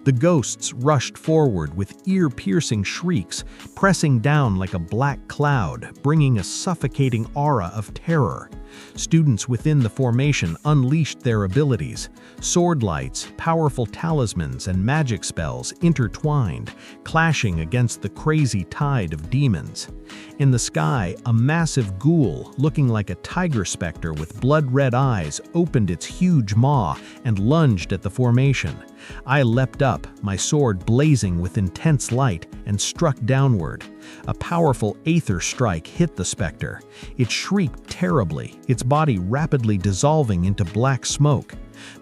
The ghosts rushed forward with ear-piercing shrieks, pressing down like a black cloud, bringing a suffocating aura of terror. Students within the formation unleashed their abilities. Sword lights, powerful talismans, and magic spells intertwined, clashing against the crazy tide of demons. In the sky, a massive ghoul, looking like a tiger specter with blood-red eyes, opened its huge maw and lunged at the formation. I leapt up, my sword blazing with intense light, and struck downward. A powerful aether strike hit the specter. It shrieked terribly, its body rapidly dissolving into black smoke.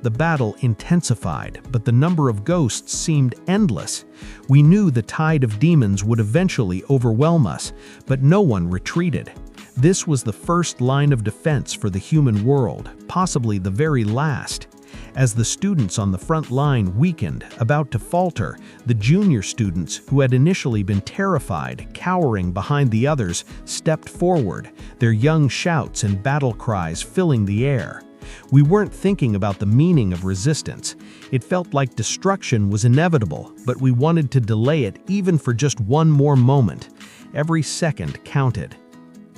The battle intensified, but the number of ghosts seemed endless. We knew the tide of demons would eventually overwhelm us, but no one retreated. This was the first line of defense for the human world, possibly the very last. As the students on the front line weakened, about to falter, the junior students, who had initially been terrified, cowering behind the others, stepped forward, their young shouts and battle cries filling the air. We weren't thinking about the meaning of resistance. It felt like destruction was inevitable, but we wanted to delay it even for just one more moment. Every second counted.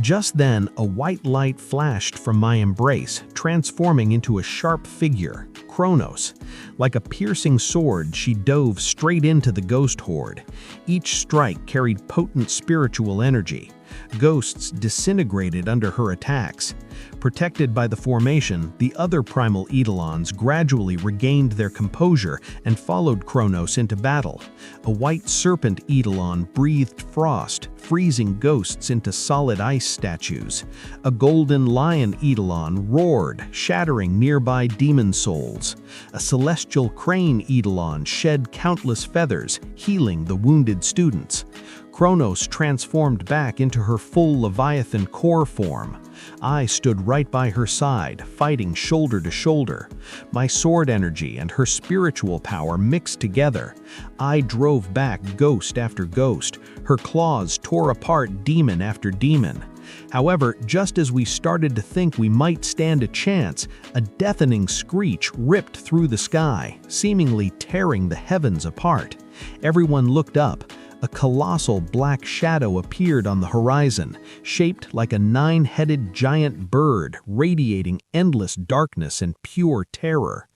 Just then, a white light flashed from my embrace, transforming into a sharp figure, Kronos. Like a piercing sword, she dove straight into the ghost horde. Each strike carried potent spiritual energy. Ghosts disintegrated under her attacks. Protected by the formation, the other Primal Eidolons gradually regained their composure and followed Kronos into battle. A white serpent Eidolon breathed frost, freezing ghosts into solid ice statues. A golden lion Eidolon roared, shattering nearby demon souls. A celestial crane Eidolon shed countless feathers, healing the wounded students. Kronos transformed back into her full Leviathan core form. I stood right by her side, fighting shoulder to shoulder. My sword energy and her spiritual power mixed together. I drove back ghost after ghost. Her claws tore apart demon after demon. However, just as we started to think we might stand a chance, a deafening screech ripped through the sky, seemingly tearing the heavens apart. Everyone looked up. A colossal black shadow appeared on the horizon, shaped like a 9-headed giant bird, radiating endless darkness and pure terror.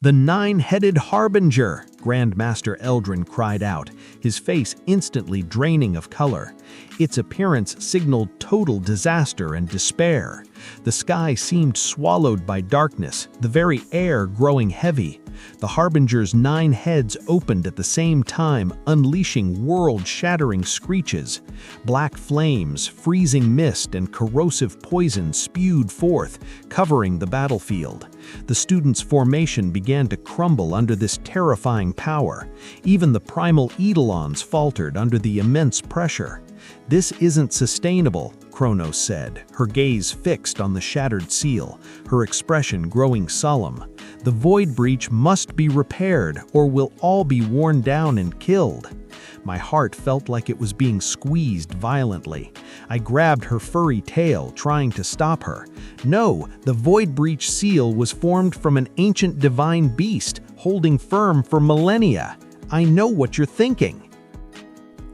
"The 9-headed harbinger!" Grandmaster Eldrin cried out, his face instantly draining of color. Its appearance signaled total disaster and despair. The sky seemed swallowed by darkness, the very air growing heavy. The harbinger's 9 heads opened at the same time, unleashing world-shattering screeches. Black flames, freezing mist, and corrosive poison spewed forth, covering the battlefield. The students' formation began to crumble under this terrifying power. Even the Primal Eidolons faltered under the immense pressure. "This isn't sustainable," Kronos said, her gaze fixed on the shattered seal, her expression growing solemn. "The void breach must be repaired, or we'll all be worn down and killed." My heart felt like it was being squeezed violently. I grabbed her furry tail, trying to stop her. "No, the void breach seal was formed from an ancient divine beast, holding firm for millennia. I know what you're thinking."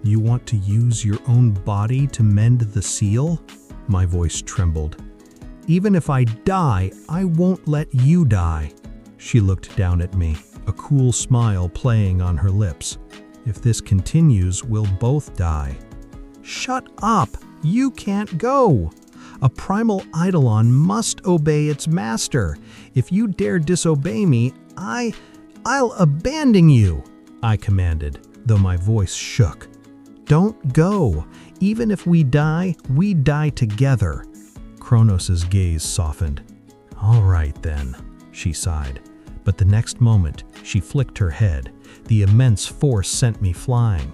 "You want to use your own body to mend the seal?" My voice trembled. "Even if I die, I won't let you die." She looked down at me, a cool smile playing on her lips. "If this continues, we'll both die." "Shut up! You can't go! A Primal Eidolon must obey its master. If you dare disobey me, I'll abandon you," I commanded, though my voice shook. "Don't go. Even if we die together." Kronos' gaze softened. "All right then," she sighed. But the next moment, she flicked her head. The immense force sent me flying.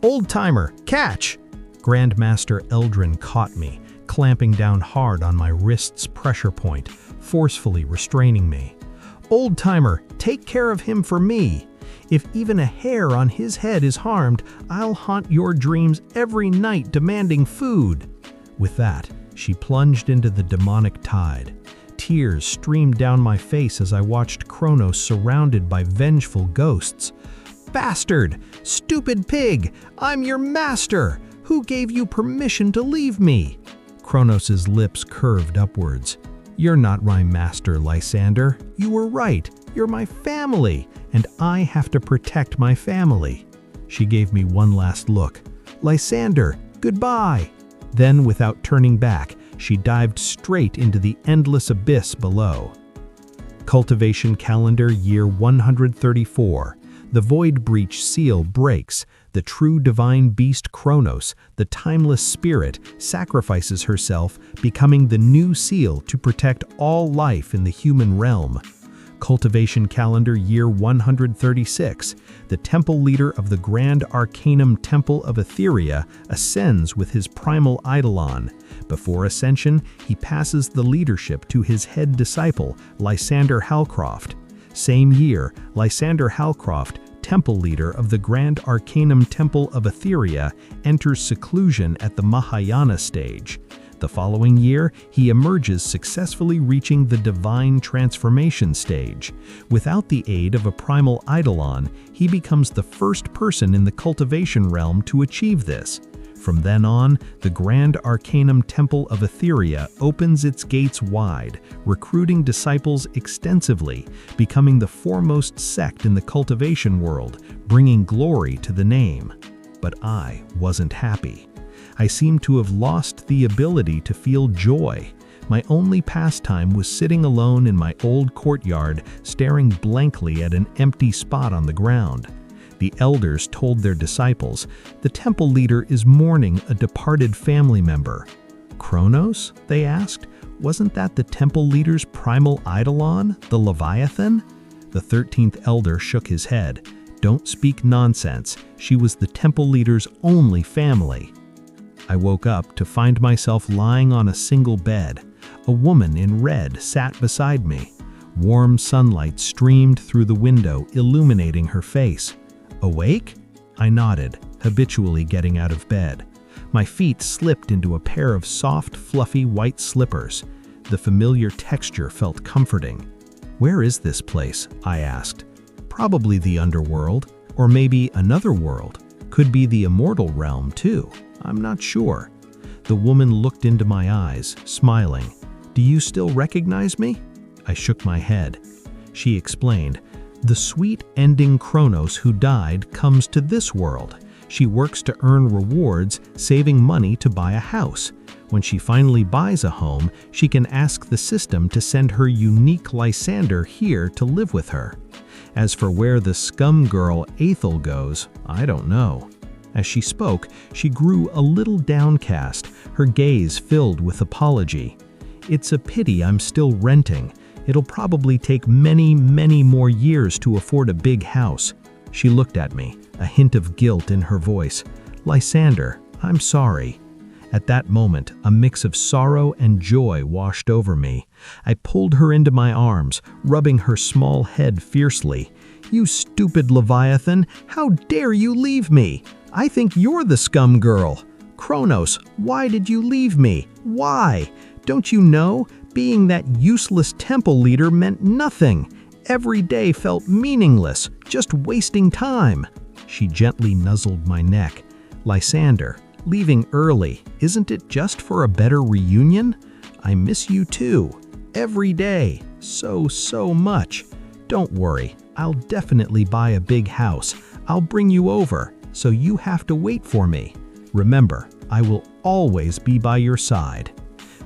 Old-timer, catch! Grandmaster Eldrin caught me, clamping down hard on my wrist's pressure point, forcefully restraining me. Old-timer, take care of him for me. If even a hair on his head is harmed, I'll haunt your dreams every night demanding food. With that, she plunged into the demonic tide. Tears streamed down my face as I watched Kronos surrounded by vengeful ghosts. Bastard! Stupid pig! I'm your master! Who gave you permission to leave me? Kronos' lips curved upwards. You're not my master, Lysander. You were right. You're my family, and I have to protect my family. She gave me one last look. Lysander, goodbye. Then, without turning back, she dived straight into the endless abyss below. Cultivation Calendar Year 134. The Void Breach seal breaks. The true divine beast Kronos, the timeless spirit, sacrifices herself, becoming the new seal to protect all life in the human realm. Cultivation Calendar Year 136. The temple leader of the Grand Arcanum Temple of Etheria ascends with his Primal Eidolon. Before ascension, he passes the leadership to his head disciple, Lysander Halcroft. Same year, Lysander Halcroft, temple leader of the Grand Arcanum Temple of Etheria, enters seclusion at the Mahayana stage. The following year, he emerges successfully reaching the Divine Transformation stage. Without the aid of a Primal Eidolon, he becomes the first person in the cultivation realm to achieve this. From then on, the Grand Arcanum Temple of Etheria opens its gates wide, recruiting disciples extensively, becoming the foremost sect in the cultivation world, bringing glory to the name. But I wasn't happy. I seemed to have lost the ability to feel joy. My only pastime was sitting alone in my old courtyard, staring blankly at an empty spot on the ground. The elders told their disciples, the temple leader is mourning a departed family member. Kronos? They asked. Wasn't that the temple leader's primal eidolon, the Leviathan? The 13th elder shook his head. Don't speak nonsense. She was the temple leader's only family. I woke up to find myself lying on a single bed. A woman in red sat beside me. Warm sunlight streamed through the window, illuminating her face. Awake? I nodded, habitually getting out of bed. My feet slipped into a pair of soft, fluffy white slippers. The familiar texture felt comforting. Where is this place? I asked. Probably the underworld, or maybe another world. Could be the immortal realm, too. I'm not sure. The woman looked into my eyes, smiling. Do you still recognize me? I shook my head. She explained, the sweet ending Kronos who died comes to this world. She works to earn rewards, saving money to buy a house. When she finally buys a home, she can ask the system to send her unique Lysander here to live with her. As for where the scum girl Aethel goes, I don't know. As she spoke, she grew a little downcast, her gaze filled with apology. It's a pity I'm still renting. It'll probably take many, many more years to afford a big house. She looked at me, a hint of guilt in her voice. Lysander, I'm sorry. At that moment, a mix of sorrow and joy washed over me. I pulled her into my arms, rubbing her small head fiercely. You stupid Leviathan, how dare you leave me? I think you're the scum girl. Kronos, why did you leave me? Why? Don't you know? Being that useless temple leader meant nothing. Every day felt meaningless, just wasting time. She gently nuzzled my neck. Lysander, leaving early, isn't it just for a better reunion? I miss you too. Every day. So much. Don't worry, I'll definitely buy a big house. I'll bring you over, so you have to wait for me. Remember, I will always be by your side.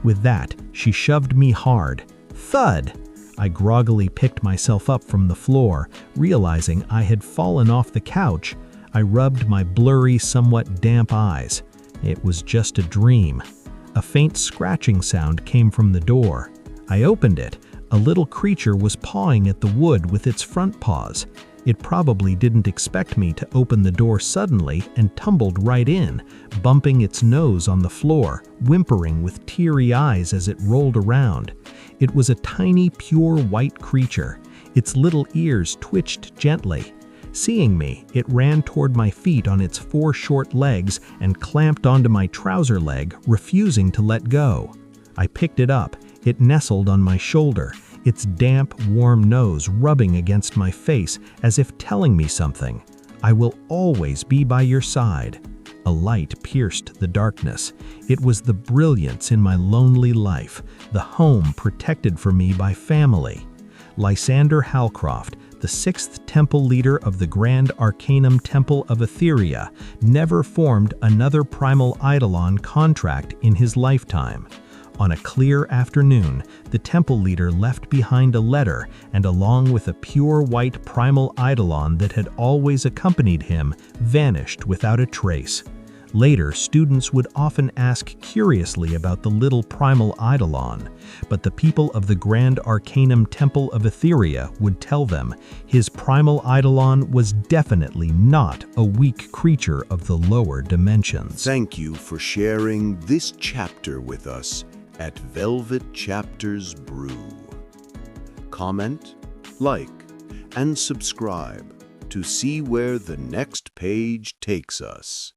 With that, she shoved me hard. Thud! I groggily picked myself up from the floor, realizing I had fallen off the couch. I rubbed my blurry, somewhat damp eyes. It was just a dream. A faint scratching sound came from the door. I opened it. A little creature was pawing at the wood with its front paws. It probably didn't expect me to open the door suddenly and tumbled right in, bumping its nose on the floor, whimpering with teary eyes as it rolled around. It was a tiny, pure white creature. Its little ears twitched gently. Seeing me, it ran toward my feet on its 4 short legs and clamped onto my trouser leg, refusing to let go. I picked it up. It nestled on my shoulder, its damp, warm nose rubbing against my face as if telling me something. I will always be by your side. A light pierced the darkness. It was the brilliance in my lonely life, the home protected for me by family. Lysander Halcroft, the 6th temple leader of the Grand Arcanum Temple of Etheria, never formed another Primal Eidolon contract in his lifetime. On a clear afternoon, the temple leader left behind a letter and, along with a pure white Primal Eidolon that had always accompanied him, vanished without a trace. Later, students would often ask curiously about the little Primal Eidolon, but the people of the Grand Arcanum Temple of Etheria would tell them his Primal Eidolon was definitely not a weak creature of the lower dimensions. Thank you for sharing this chapter with us at Velvet Chapters Brew. Comment, like, and subscribe to see where the next page takes us.